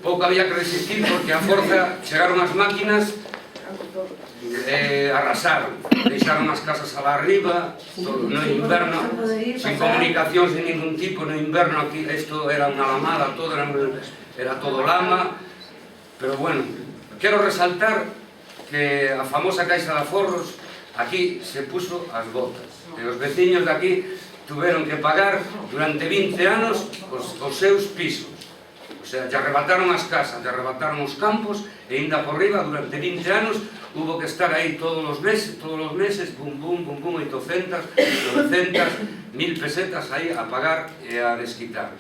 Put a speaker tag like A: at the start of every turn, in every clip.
A: Pouco había que resistir porque a forza chegaron as máquinas, arrasaron, deixaron as casas alá arriba, no inverno, sin comunicación, sin ningún tipo, no inverno aquí, isto era unha lamada, todo era todo lama, pero bueno, quero resaltar que a famosa Caixa de Aforros aquí se puso as botas, e os veciños de aquí tuveron que pagar durante 20 anos os seus pisos. O sea, lle arrebataron as casas, lle arrebataron os campos e ainda por riba durante 20 anos hubo que estar aí todos os meses, bum, bum, bum, bum, 800, 900, 1000 pesetas aí a pagar e a desquitar.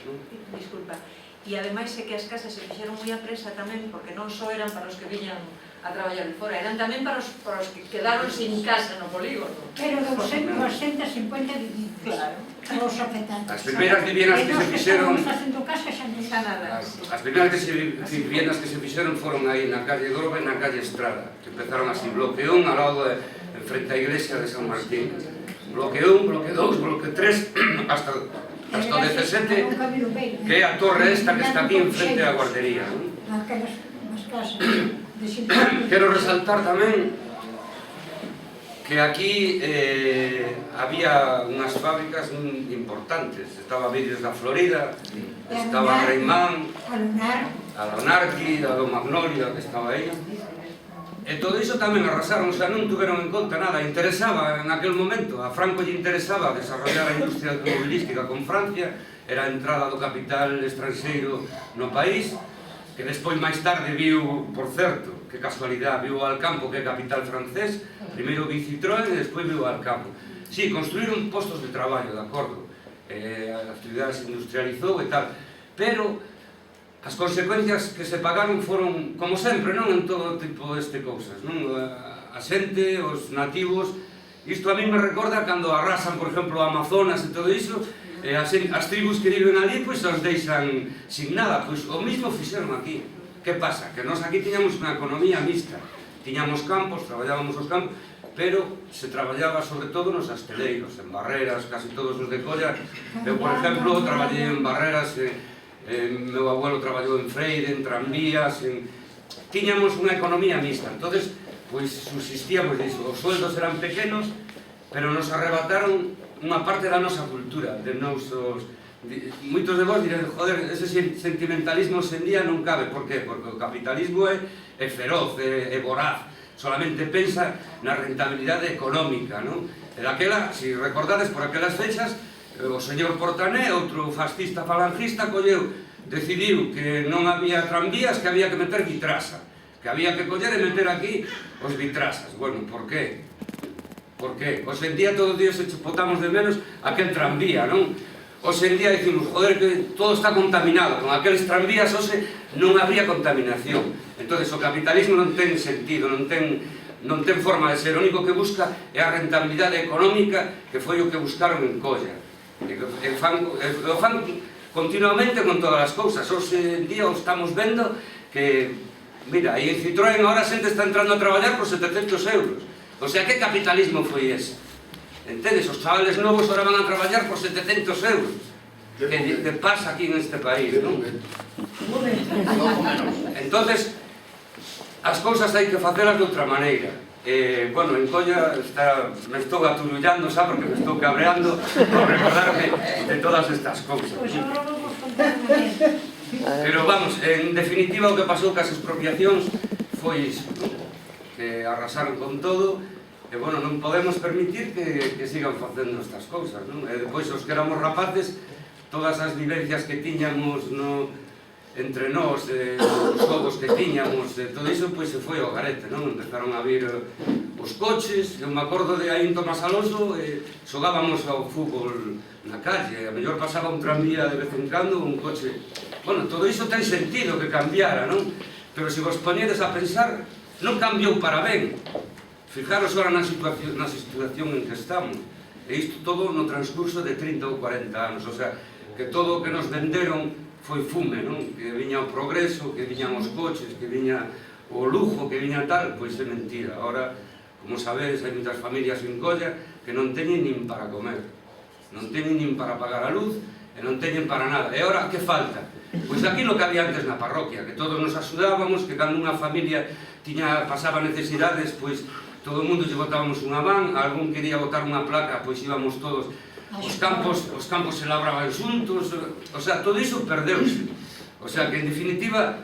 B: Disculpa, e ademais é que as casas se fixeron moi a presa tamén porque non só eran para os que viñan a traballar de fora, eran tamén para os que quedaron sin casa no polígono.
C: Pero 250 viviendas. Claro. Os afectados.
A: As primeiras viviendas que se fixeron...
B: As
A: primeiras viviendas que se fixeron foron aí na calle Grove e na calle Estrada, que empezaron así, bloque 1 ao lado en frente á iglesia de San Martín. Bloque 1, bloque 2, bloque 3, hasta o 17, que é a torre esta que está aquí en frente á guardería.
C: Aquelas casas.
A: Quero resaltar tamén que aquí había unhas fábricas importantes. Estaba Vidrios da Florida, estaba Reimán, a Lonarqui, a do Magnolia, que estaba aí. E todo iso tamén arrasaron, o sea, non tuveron en conta nada. Interesaba en aquel momento, a Franco lle interesaba desarrollar a industria automobilística con Francia, era a entrada do capital estranxeiro no país, que despois máis tarde viu, por certo, que casualidade, viu Alcampo, que é capital francés, primeiro vi Citroën e despois viu Alcampo. Sí, construíron postos de traballo, de acordo, a actividade se industrializou e tal, pero as consecuencias que se pagaron foron, como sempre, non en todo tipo de cousas, non? A xente, os nativos, isto a mí me recorda cando arrasan, por exemplo, o Amazonas e todo iso, as tribus que viven ali, pois os deixan sin nada, pois o mismo fixeron aquí. Que pasa? Que nós aquí tiñamos unha economía mixta, tiñamos campos, traballábamos os campos, pero se traballaba sobre todo nos asteleiros, en Barreras, casi todos os de Colla. Eu, por exemplo, traballei en Barreras, meu abuelo traballou en Freire, en tranvías, tiñamos unha economía mixta, entonces, pois subsistíamos disso, os sueldos eran pequenos, pero nos arrebataron unha parte da nosa cultura, de nosos... Moitos de vos dirán, joder, ese sentimentalismo hoxe en día non cabe. Por qué? Porque o capitalismo é feroz, é voraz, solamente pensa na rentabilidade económica, non? E daquela, se recordades, por aquelas fechas, o señor Portané, outro fascista falangista, decidiu que non había tranvías, que había que meter vitrasa, que había que coller e meter aquí os vitrasas. Bueno, por qué? Por qué? Hoxe en día todos os días botamos de menos aquel tranvía, non? Hoxe en día dicimos, joder, que todo está contaminado, con aqueles tranvías hoxe non habría contaminación. Entón, o capitalismo non ten sentido, non ten forma de ser, o único que busca é a rentabilidade económica, que foi o que buscaron en Colla. E fan continuamente con todas as cousas. Hoxe en día o estamos vendo que, mira, aí en Citroën agora a xente está entrando a traballar por 700 euros. O sea, que capitalismo foi ese? Entendes? Os chavales novos ahora van a traballar por 700 euros. Que pasa aquí neste país, non? Entonces, as cousas hai que facelas de outra maneira. Bueno, en Colla me estou aturullando, xa, porque me estou cabreando por recordarme de todas estas cousas. Pero vamos, en definitiva o que pasou cas expropiacións foi iso, que arrasaron con todo. E, bueno, non podemos permitir que sigan facendo estas cousas, non? E depois, os que éramos rapaces, todas as vivencias que tiñamos entre nós, os xogos que tiñamos, todo iso, pois se foi ao garete, non? Empezaron a vir os coches, eu me acordo de aí en Tomás Alonso, xogábamos ao fútbol na calle, a mellor pasaba un tranvía de vez en cando, un coche... Bueno, todo iso ten sentido que cambiara, non? Pero se vos poñedes a pensar, non cambiou para ben. Fijaros agora na situación en que estamos, e isto todo no transcurso de 30 ou 40 anos, o sea, que todo o que nos venderon foi fume, non? Que viña o progreso, que viñan os coches, que viña o lujo, que viña tal, pois é mentira. Ahora, como sabedes, hai moitas familias en Colla que non teñen nin para comer, non teñen nin para pagar a luz, e non teñen para nada. E ora, que falta? Pois aquilo que había antes na parroquia, que todos nos axudábamos, que cando unha familia pasaba necesidades, pois todo o mundo lle botábamos unha man, algún quería botar unha placa, pois íbamos todos, os campos se labraban xuntos, o sea, todo iso perdeuse. O sea, que en definitiva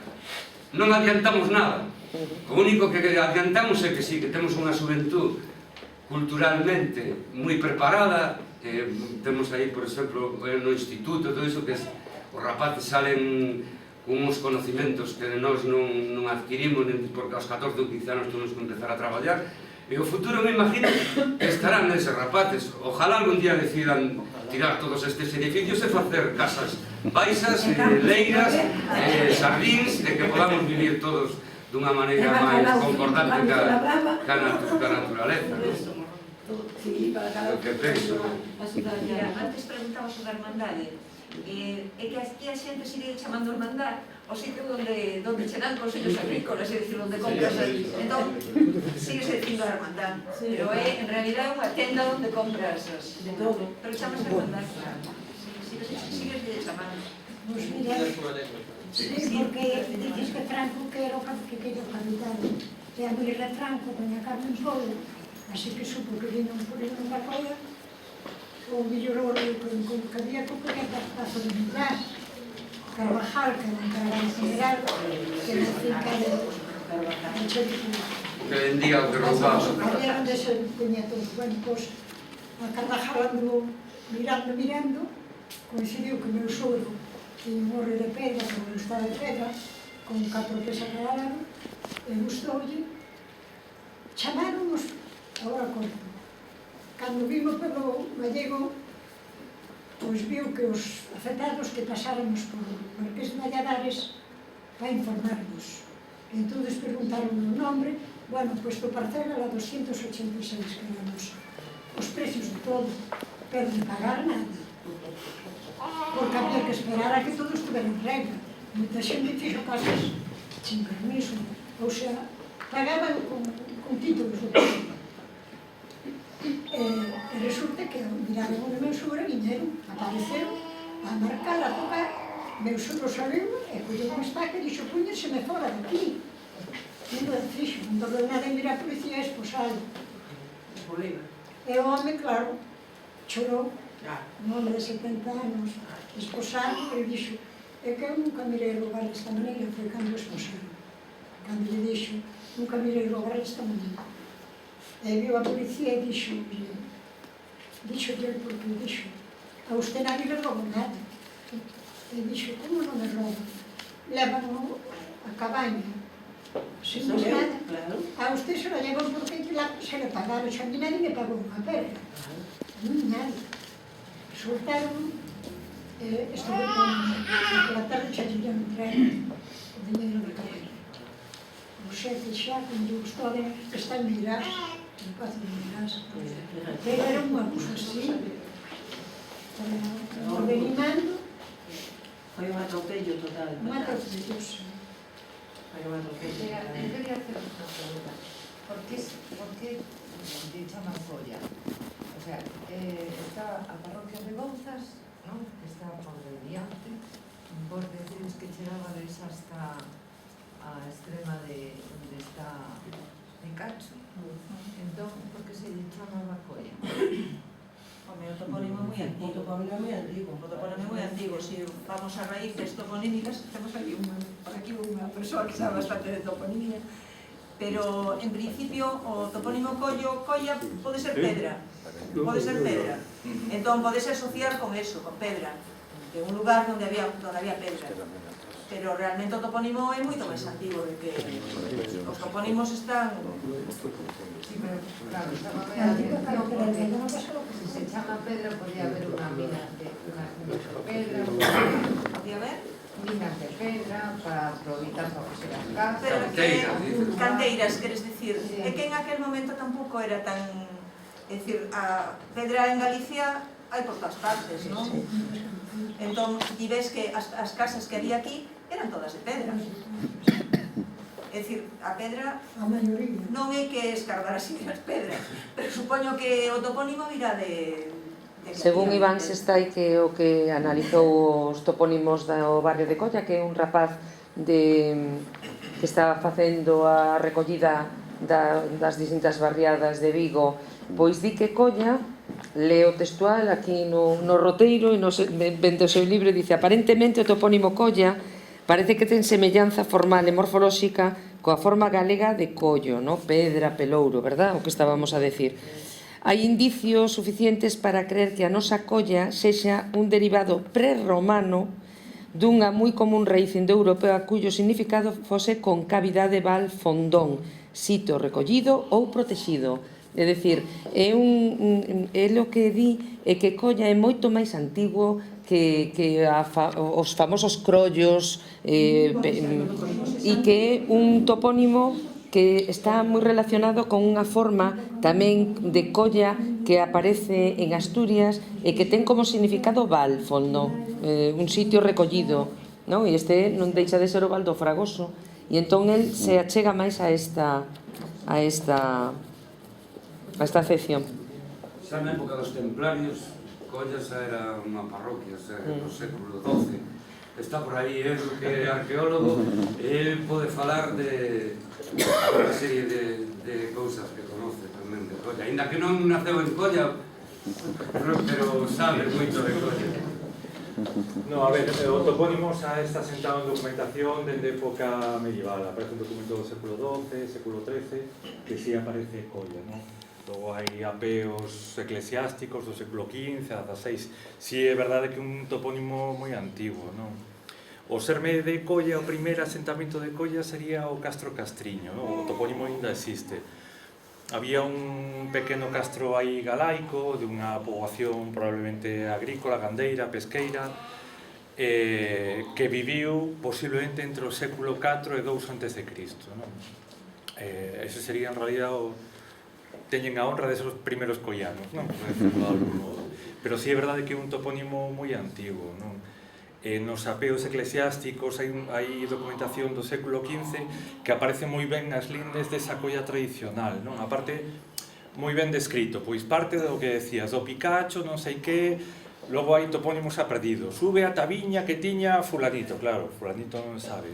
A: non adiantamos nada. O único que adiantamos é que sí, que temos unha xuventud culturalmente moi preparada. Temos aí, por exemplo, no instituto, todo iso que os rapaces salen con uns conocimentos que nós non adquirimos, porque aos 14 ou 15 anos temos que empezar a traballar, e o futuro me imagino que estarán neses rapaces. Ojalá algún día decidan tirar todos estes edificios e facer casas baixas, leiras, xardíns, e que podamos vivir todos dunha maneira máis concordante ca naturaleza. O que penso.
B: Antes preguntamos sobre a hermandade. É que aquí a xente sigue chamando hermandad o sitio onde che dan consellos agrícolas, é dicir, onde compras. Entón, sigue dicindo a hermandad, pero é en realidad unha tenda onde compras de todo. Pero chamas hermandad, claro. Sigues chamando.
C: Pues mira, sí, porque dices que Franco que era o que quería o capitán. E a mulher de Franco, doña Carmen Polo, así que supo que viñan por ir nunha colla, o mellor que había co que era Pazo de Milán, Carvajal, que era un carabán general, que era cerca de Chorizo.
A: Que vendía o que roubaba.
C: Había onde se poñía todos. Bueno, pois, a Carvajal andou mirando, coincidiu que o meu sogro tiña un morro de pedra, que me gustaba de pedra, con 4 pés a cada lado, e gustoulle. Chamáronos, agora conto. Cando vimos pelo gallego, pois viu que os afectados que pasáramos por Marqués de Valladares para informarnos. Entón preguntaron o nombre, bueno, pois tu parcela era 286 que era nosa. Os precios de todo, pero de pagar nada. Porque había que esperar a que todo estuvera en regla. Moita xente fixo casas sin permiso, ou sea, pagaban con títulos de todo. E resulta que miraron onde meu sogro e viñeron, apareceron a marcar, a tocar. Meu sogro sabeu e colleu un estaca e dixo, puñerseme fora de aquí. Non o fixo, non dou nada e mira a policía a esposalo. E o home, claro, chorou, un home de 70 anos, esposado, e dixo, é que eu nunca mirei rogar desta maneira, foi cando o esposaron. Cando lle dixo, nunca mirei rogar desta maneira. E viu a policía e dixo-lle porque dixo, a usted nadie le roba nada. E dixo, como non me roba? Levan a cabaña, sin máis nada. A usted se la llevan porque se le pagaron, xa a mí nadie me pagou unha perra. A mí nadie. Soltaron, estuve pola tarde xa lle entregan o dinheiro da cabaña. O xefe xa, como lle gustou, que está en Mirás, en Pazo de Mirás. Pero era un abuso así, ordenimando.
D: Foi un atropello total.
C: Un atropello, sí.
D: Foi un atropello.
B: Eu quería hacer unha pregunta. Por que de Chamacolla? O sea, está a parroquia de Bouzas, non? Que está por diante. Vos decides que chegabades hasta a extrema de onde está de Cacho. Entón, por que se lle chama Bacolla?
D: Home, o topónimo é moi antigo. O topónimo é moi antigo. O topónimo é moi antigo. Se vamos a raíces toponímicas, temos aquí unha persoa que sabe bastante de toponimia, pero en principio o topónimo colla pode ser pedra. Pode ser pedra. Entón, podese asociar con eso, con pedra. De un lugar onde había pedra. Pero realmente o topónimo é moito máis antigo de que os topónimos están...
B: Sí, pero claro, estaba real, porque se se chama pedra podía haber unha mina de pedra,
D: Podía haber?
B: minas de pedra para aproveitar para facer as casas.
D: Pero canteiras, queres dicir?
B: Sí.
D: É que en aquel momento tampouco era tan... É dicir, a pedra en Galicia hai por todas partes, non? Entón, ti ves que as casas que había aquí eran todas de pedra. É dicir, a pedra
C: A maioría.
D: non é que escarbar así as pedras, pero supoño que o topónimo virá de
E: Según Iván Sestai, que é o que analizou os topónimos do barrio de Colla, que é un rapaz que está facendo a recollida das distintas barriadas de Vigo, pois di que Colla, leo textual aquí no roteiro e vende o seu libro, dice: aparentemente o topónimo Colla parece que ten semellanza formal e morfolóxica coa forma galega de collo, pedra, pelouro, verdad? O que estábamos a decir. Hai indicios suficientes para creer que a nosa colla sexa un derivado prerromano dunha moi común raíz indoeuropea cuyo significado fose concavidade val fondón, sitio recollido ou protegido. É dicir, é o que di é que Colla é moito máis antigo que os famosos crollos e que é un topónimo que está moi relacionado con unha forma tamén de colla que aparece en Asturias e que ten como significado val, fondo, un sitio recollido, e este non deixa de ser o val do Fragoso, e entón el se achega máis a esta afección.
A: Xa na época dos templarios, Colla xa era unha parroquia, xa no século XII. Está por aí, é que é arqueólogo, e ele pode falar de unha serie de cousas que conoce tamén de Colla, ainda que non naceu en Colla, pero sabe moito de Colla.
F: No, a ver, o topónimo xa está sentado en documentación dende época medieval. Aparece un documento do século XII, século XIII, que si aparece Colla, non? Logo hai apeos eclesiásticos do século XV, XVI. Si é verdade que é un topónimo moi antigo, non? O serme de Colla, o primeiro asentamento de Colla sería o Castro Castriño, non? O topónimo ainda existe. Había un pequeno castro aí galaico, de unha poboación probablemente agrícola, gandeira, pesqueira, que viviu posiblemente entre o século IV e II a.C., non? Ese sería en realidad teñen a honra de ser os primeiros collanos, non? Por decirlo de algún modo. Pero si é verdade que é un topónimo moi antigo, non? Nos apeos eclesiásticos hai documentación do século XV que aparece moi ben nas lindes desa colla tradicional, non? A parte moi ben descrito, pois parte do que decías, do Picacho, non sei que, logo hai topónimos a perdido, sube a tabiña que tiña fulanito, claro, fulanito non sabe.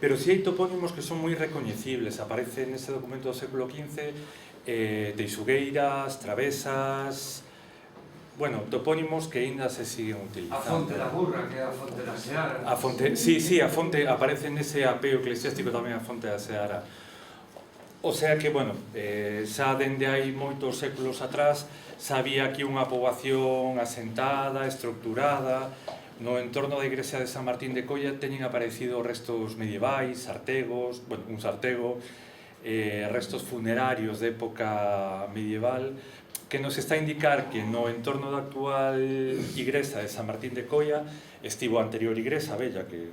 F: Pero si hai topónimos que son moi recoñecibles, aparece nese documento do século XV Teixugueiras, Travesas, bueno, topónimos que ainda se siguen utilizando.
A: A fonte da burra, que é a fonte da Seara.
F: A fonte, sí, a fonte aparece nese apeo eclesiástico tamén a fonte da Seara. O sea que, bueno, xa dende hai moitos séculos atrás xa había aquí unha poboación asentada, estructurada. No entorno da igrexa de San Martín de Colla teñen aparecido restos medievais, sartegos, bueno, un sartego, restos funerarios de época medieval, que nos está a indicar que no entorno da actual igrexa de San Martín de Colla estivo a anterior igrexa bella que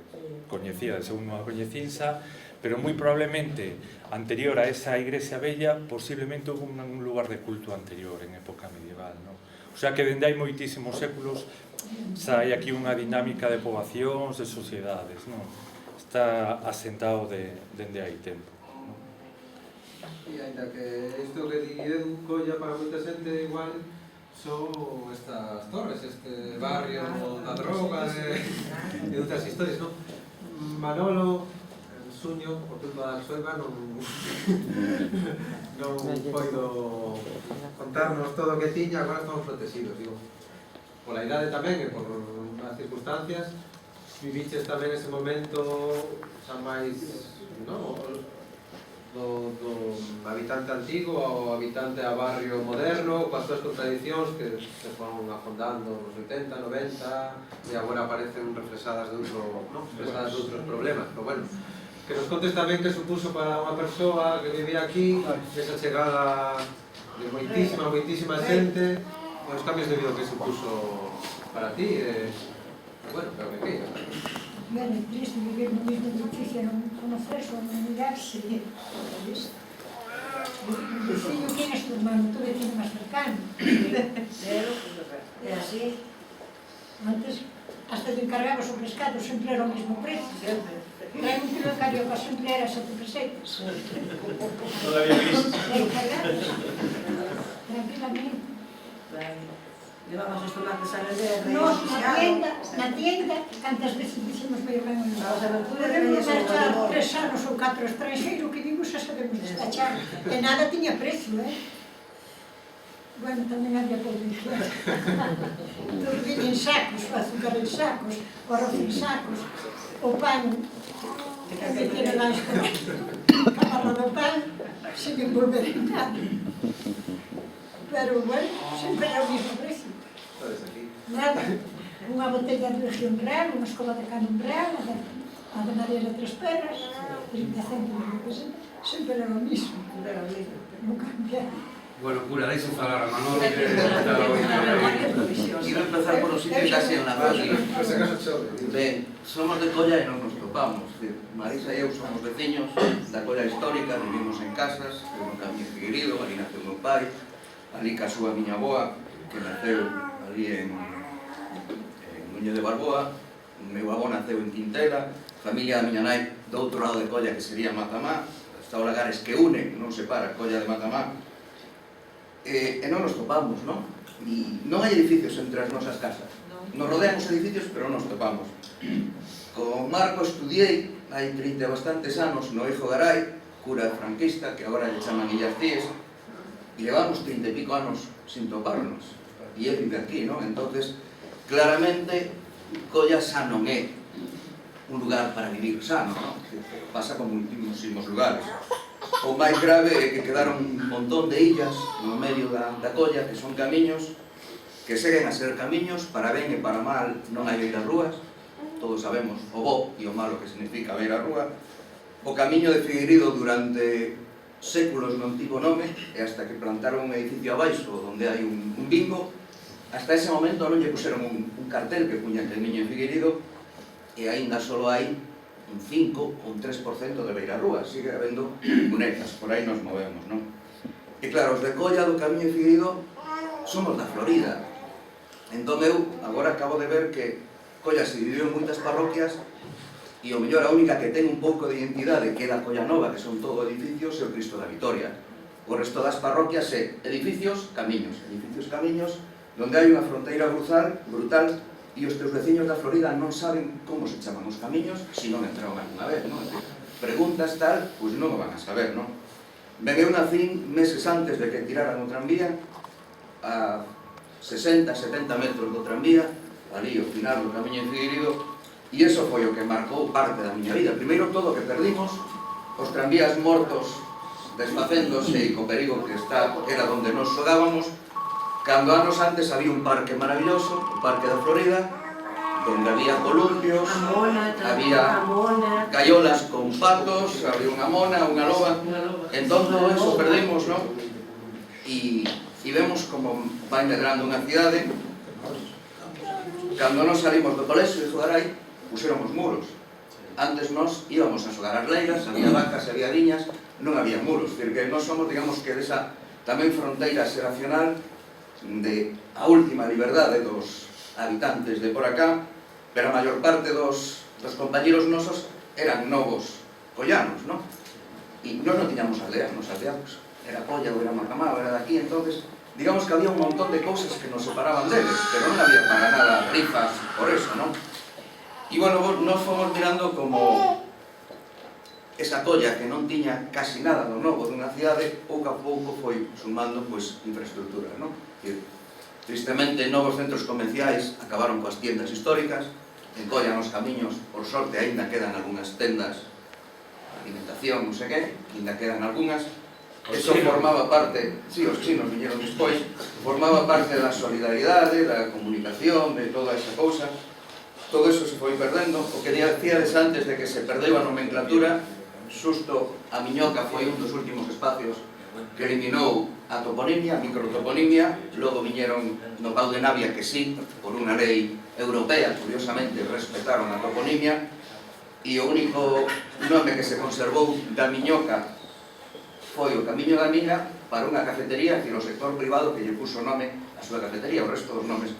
F: coñecía, según a coñecinsa, pero moi probablemente anterior a esa igrexa bella posiblemente houve un lugar de culto anterior en época medieval, non? O sea que dende hai moitísimos séculos xa hai aquí unha dinámica de poboacións, de sociedades, non? Está asentado dende hai tempo.
G: E ainda que isto que di Edu Colla para moita xente igual son estas torres, este barrio da droga e outras historias, non? Manolo, Suño, por culpa da Soiva, non poido contarnos todo o que tiña, agora estamos protegidos, digo. Pola idade tamén e por as circunstancias, viviches tamén ese momento xa máis, non? Do habitante antigo ao habitante a barrio moderno, coas súas contradicións que se foron afondando nos 80, 90 e agora aparecen reflesadas de outros problemas, pero bueno, que nos contes tamén que supuso para unha persoa que vivía aquí esa chegada de moitísima xente e os cambios de vida que supuso para ti bueno, pero que queira.
C: Bueno, triste vivir no mismo edificio, non conocerse, non mirarse. Diciño, quen es tu hermano? Tu vecino máis cercano. É así. Antes, hasta te encargabas o pescado, sempre era o mesmo precio. Trae un kilo de carioca, sempre era 7 pesetas.
F: Todavía crisis.
C: Te encargabas. Tranquilamente.
D: Levamos os tomates a vender,
C: Nos, na tienda, cantas veces dicimos que van
D: As aventuras
C: podemos
D: de
C: marchar
D: Limón.
C: 3 anos ou 4 estranxeiro que vimos a sabemos despachar. E nada tiña precio, Bueno, tamén había publicidade. Todo viña en sacos, o azúcar en sacos, o arroz en sacos, o pan, que tiene lá a barra do pan, sin envolver en nada. Pero, bueno, sempre era o mismo precio.
G: Sabes aquí.
C: Nada. Unha botella de región real, unha escoba de canon real, a de María de Tres Perras, 30 céntimos, lo que sea, sempre era o mismo. Non cambiaba.
A: Bueno, cura, deixe falar a Manolo que
H: Quiero empezar por un sitio casi en la zona.
G: Por si acaso chove.
H: Ben, somos de Colla e non nos topamos. Marisa e eu somos veciños da Colla histórica, vivimos en casas, eu no Camiño Figueiredo, ali naceu meu pai, ali casou a miña aboa, que naceu ali en Núñez de Balboa, o meu avó naceu en Quintela, familia da miña nai do outro lado de Colla, que sería Matamá, está o Lagares que une, non separa, Colla de Matamá, e non nos topamos, non? E non hai edificios entre as nosas casas. Nos rodean os edificios, pero non nos topamos. Con Marco estudiei hai 30 e bastantes anos no Eijo Garay, cura franquista, que agora lle chaman Illarcíes, e levamos 30 e pico anos sin toparnos. E ele vive aquí, non? Entonces, claramente, Colla xa non é un lugar para vivir sano, non? Pasa con muchísimos lugares. O máis grave é que quedaron un montón de illas no medio da Colla, que son camiños, que seguen a ser camiños, para ben e para mal non hai beiras rúas, todos sabemos o bo e o malo que significa beira rúa. O camiño de Figueiredo durante séculos non tivo nome, e hasta que plantaron un edificio abaixo onde hai un bingo, hasta ese momento non lle puseron un cartel que puña Camiño de Figueiredo, e aínda só hai un 5 ou un 3% de beira rúa, sigue habendo cunecas, por aí nos movemos, non? E claro, os de Colla do Camiño de Figueiredo somos da Florida. Entón eu agora acabo de ver que Colla se dividiu en moitas parroquias e o mellor a única que ten un pouco de identidade que é da Colla Nova, que son todo edificios, é o Cristo da Vitoria. O resto das parroquias é edificios, camiños, donde hai unha fronteira brutal e os teus veciños da Florida non saben como se chaman os camiños se non entraron alguna vez, non? Preguntas tal, pois non o van a saber, non? Ben, eu nacín meses antes de que tiraran o tranvía, a 60-70 metros do tranvía, ali ao final do Camiño de Figueiredo, e iso foi o que marcou parte da miña vida. Primeiro todo o que perdimos, os tranvías mortos, desfacéndose e co perigo que era onde nos xogábamos. Cando anos antes había un parque maravilloso, o Parque da Florida, donde había columpios, había gaiolas con patos, había unha mona, unha loba. Entón todo eso perdemos, non? E vemos como vai medrando unha cidade. Cando nos salimos do colexio de Xogaray, puseron os muros. Antes nos íbamos a xogar as leiras, había vacas, había viñas, non había muros. Es decir, que nós somos, digamos, que desa tamén fronteira xeracional de a última liberdade dos habitantes de por acá, pero a maior parte dos compañeros nosos eran novos collanos, non? E nós non tiñamos aldea, nos aldeamos, era Colla ou era Matamá ou era daqui, entonces digamos que había un montón de cousas que nos separaban deles, pero non había para nada rifas por eso, non? E bueno, nos fomos mirando como esa Colla que non tiña casi nada do novo dunha cidade, pouco a pouco foi sumando pois infraestructuras, non? Tristemente, novos centros comerciais acabaron coas tiendas históricas, en Colla nos camiños, por sorte, aínda quedan algunhas tendas de alimentación, non sei que, aínda quedan algunhas. Eso formaba parte, sí, os chinos viñeron despois, formaba parte da solidaridade, da comunicación, de toda esa cousa. Todo eso se foi perdendo. O que decíades antes de que se perdeu a nomenclatura, xusto a Miñoca foi un dos últimos espacios que eliminou a toponimia, a microtoponimia, logo viñeron no Pau de Navia que sí, por unha lei europea, curiosamente respetaron a toponimia, e o único nome que se conservou da Miñoca foi o Camiño da Miña para unha cafetería, que o sector privado que lle puso nome a súa cafetería, o resto dos nomes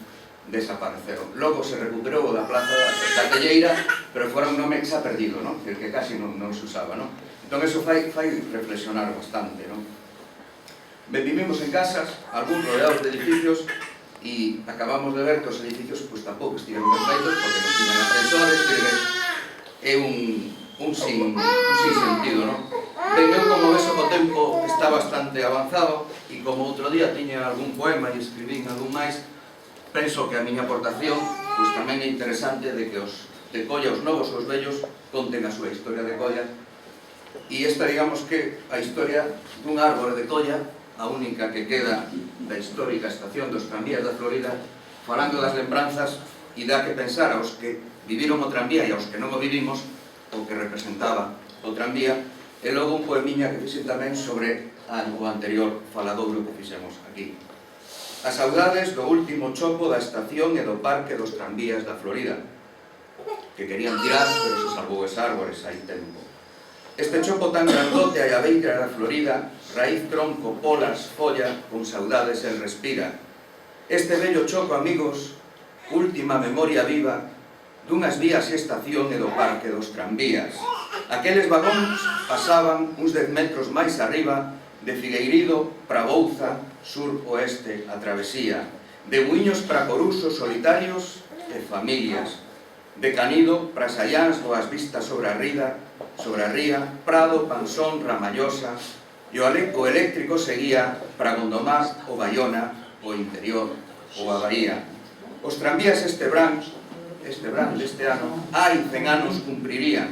H: desapareceron. Logo se recuperou da Plaza da Telleira, pero fora un nome xa perdido, non? Que casi non se usaba, non? Entón, eso fai reflexionar bastante, non? Ben, vivimos en casas, algún rodeados de edificios, e acabamos de ver que os edificios pois tampouco estiveron ben feitos porque non tiñan ascensores, é un sinsentido, non? Ben, eu como ves o tempo está bastante avanzado e como outro día tiña algún poema e escribín algún máis, penso que a miña aportación pois tamén é interesante de que os de Colla, os novos ou os vellos, conten a súa historia de Colla. E esta, digamos que, a historia dun árbore de Colla, a única que queda da histórica estación dos tranvías da Florida, falando das lembranzas e dá que pensar aos que viviron o tranvía e aos que non o vivimos, o que representaba o tranvía, e logo un poemiña que fixen tamén sobre o anterior faladouro que fixemos aquí. As saudades do último chopo da estación e do parque dos tranvías da Florida, que querían tirar, pero se salvou ese árbores hai tempo. Este chopo tan grandote hai a beira da Florida, raíz, tronco, polas, folla, con saudades el respira. Este bello choco, amigos, última memoria viva dunhas vías e estación e do parque dos tranvías. Aqueles vagóns pasaban uns 10 metros máis arriba de Figueirido para Bouza, sur-oeste a travesía, de Buiños para Coruso solitarios e familias, de Canido para Sallans ou as vistas sobre a ría, Prado, Pansón, Ramallosa, e o eléctrico seguía para Gondomar, o Baiona, o interior, ou a Bahía. Os tranvías este verán deste ano, hai 100 anos cumprirían.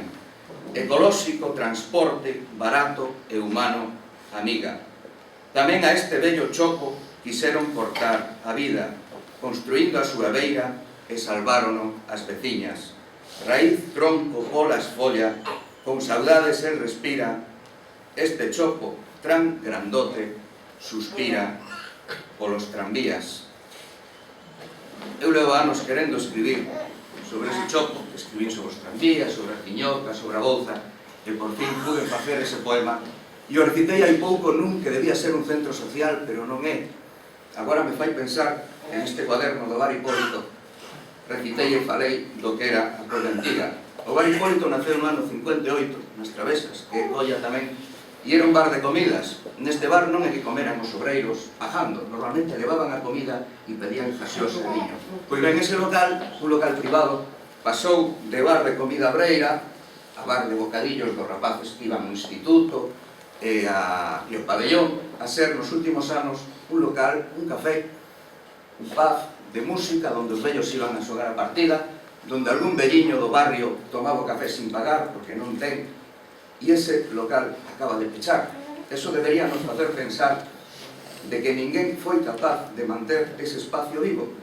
H: Ecolóxico, transporte, barato e humano, amiga. Tamén a este bello choco quixeron cortar a vida, construindo a súa beira e salvárono as veciñas. Raíz, tronco, polas, folla, con saudades el respira, este chopo tan grandote suspira polos tranvías. Eu levo anos querendo escribir sobre ese chopo, escribín sobre os tranvías, sobre a Tiñoca, sobre a Bouza, e por fin pude facer ese poema. E o recitei hai pouco nun que debía ser un centro social, pero non é. Agora me fai pensar en este cuaderno do Bar Hipólito, recitei e falei do que era a Colla antiga. O Bar Hipólito naceu no ano 58, nas Travesas, que Colla tamén, e era un bar de comidas. Neste bar non é que comeran os obreiros pagando, normalmente levaban a comida e pedían xaseos e viño. Pois ben, ese local, un local privado, pasou de bar de comida breira a bar de bocadillos dos rapaces que iban ao instituto e ao pabellón, a ser nos últimos anos un local, un café, un pub de música, onde os vellos iban a xogar a partida, onde algún velliño do barrio tomaba o café sin pagar, porque non ten, e ese local acaba de pechar. Eso debería nos facer pensar de que ninguén foi capaz de manter ese espacio vivo.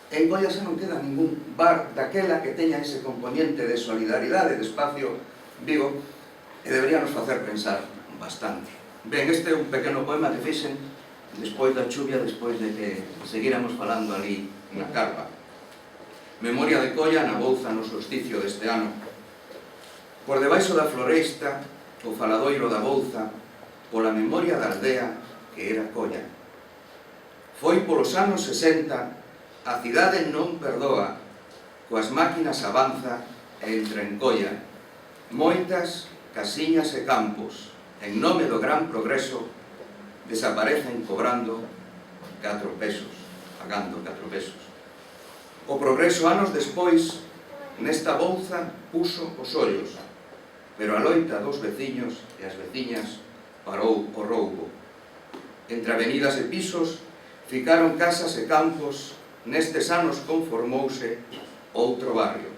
H: En Colla xa non queda ningún bar daquela que teña ese componente de solidaridade, de espacio vivo, e debería nos facer pensar bastante. Ben, este é un pequeno poema que fixen despois da chuvia, despois de que seguíramos falando ali na carpa. Memoria de Colla na Bouza no solsticio deste ano. Por debaixo da floresta, o faladoiro da Bouza, pola memoria da aldea que era Colla. Foi polos anos 60, a cidade non perdoa, coas máquinas avanza e entra en Colla. Moitas casiñas e campos, en nome do gran progreso, desaparecen cobrando 4 pesos, pagando 4 pesos. O progreso anos despois, nesta Bouza, puso os ollos, pero a loita dos veciños e as veciñas parou o roubo. Entre avenidas e pisos, ficaron casas e campos, nestes anos conformouse outro barrio.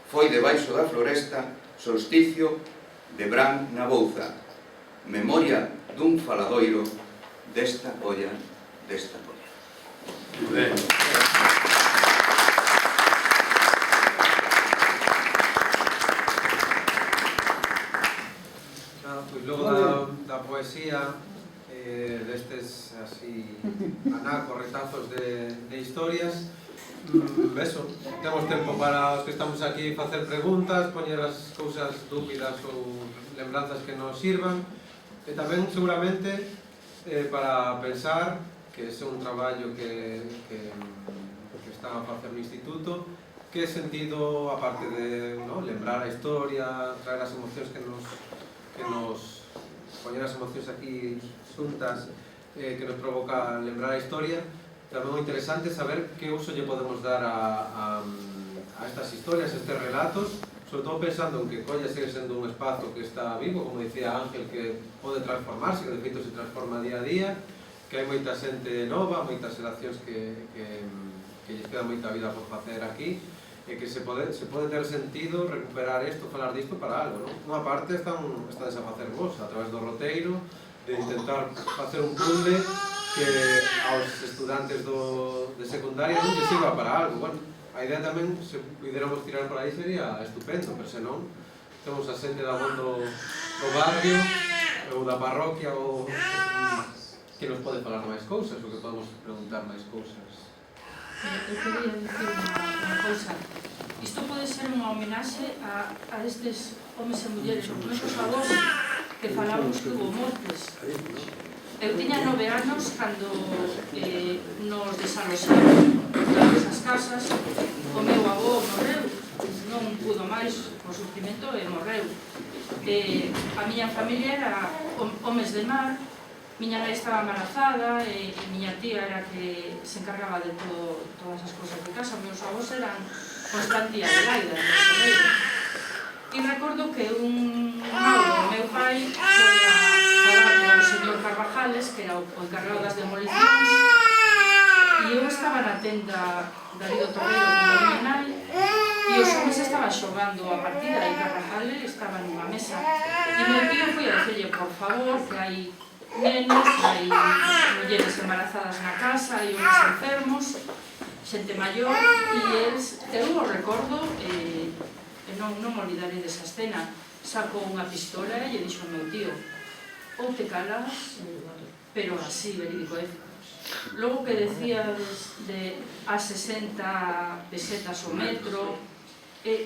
H: Foi debaixo da floresta, solsticio de Bran na Bouza, memoria dun faladoiro desta Colla, desta Colla.
A: Ben.
G: Pois logo da poesía, destes así anacos, retazos de historias, eso, temos tempo para os que estamos aquí facer preguntas, poñer as cousas dúbidas ou lembranzas que nos sirvan, e tamén seguramente para pensar que ese é un traballo que está a facer no instituto, que sentido, aparte de lembrar a historia, traer as emocións que nos poñer as emocións aquí xuntas, que nos provoca lembrar a historia, tamén é interesante saber que uso lle podemos dar a estas historias, a estes relatos, sobre todo pensando en que Colla sigue sendo un espazo que está vivo, como dicía Ángel, que pode transformarse, que de feito se transforma día a día, que hai moita xente nova, moitas xeracións que lles queda moita vida por facer aquí, e que se pode ter sentido recuperar isto, falar disto para algo, non? Unha parte estades a facer vos, a través do roteiro, de intentar facer un puzzle que aos estudantes de secundaria non lles sirva para algo. Bueno, a idea tamén, se pudiéramos tirar por aí, sería estupendo, pero senón temos a xente da do barrio ou da parroquia ou que nos pode falar máis cousas, ou que podemos preguntar máis cousas.
I: Eu quería dicir unha cousa. Isto pode ser unha homenaxe a estes homes e mulleres, os meus avós, que falábamos que hubo mortes. Eu tiña 9 anos cando nos desaloxaron das casas. O meu avó morreu, non pudo máis o sufrimento e morreu. A miña familia era homes de mar. Miña nai estaba embarazada e miña tía era que se encargaba de todas as cosas de casa. Meus avós eran Constante e Adelaida, e recordo que un mauro, meu pai, foi a falar con o señor Carvajales, que era o encargado das demolicións, e eu estaba na tenda Darío Torreiro con a miña nai, e os homens estaban xogando a partida e Carvajales estaba nunha mesa. E meu tío foi a dicirlle, por favor, que hai nenos, hai mulleres embarazadas na casa, hai uns enfermos, xente maior, e eu o recordo e non me olvidarei desa escena. Sacou unha pistola e lle dixo ao meu tío, ou te calas, pero así, verídico é. Logo que decíades de a 60 pesetas o metro,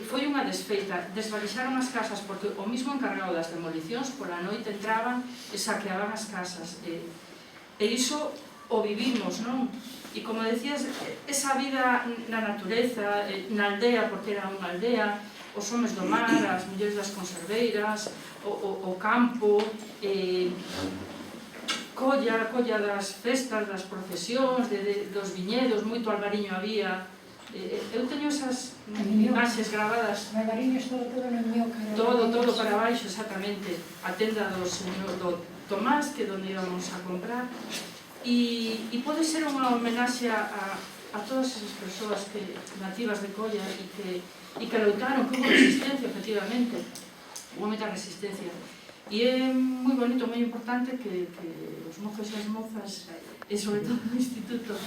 I: foi unha desfeita. Desvalixaron as casas porque o mismo encargado das demolicións pola noite entraban e saqueaban as casas. E iso o vivimos, non? E como decías, esa vida na natureza, na aldea, porque era unha aldea, os homes do mar, as mulleres das conserveiras, o campo, colla das festas, das procesións, dos viñedos, moito albariño había. Eu teño esas imaxes grabadas.
C: Albariños todo no Mioca.
I: Todo para baixo, exactamente. A tenda do señor Tomás, que é onde íbamos a comprar. E pode ser unha homenaxe a todas esas persoas nativas de Colla e que loitaron, que hubo resistencia, efectivamente. Hubo moita resistencia. E é moi bonito, moi importante que os mozos e as mozas, e sobre todo o Instituto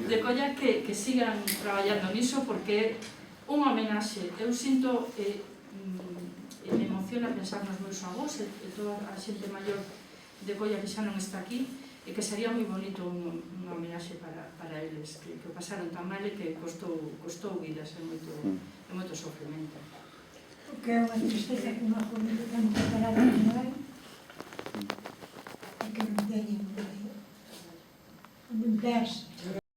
I: de Colla, que sigan traballando niso, porque é unha homenaxe. Eu sinto, me emociona pensar nos meus avós e toda a xente maior de Colla que xa non está aquí, e que sería moi bonito unha homenaxe para eles, que o pasaron tan mal e que costou vidas e moito sofrimento.
C: Que é unha tristeza que unha juventude tan preparada como hai,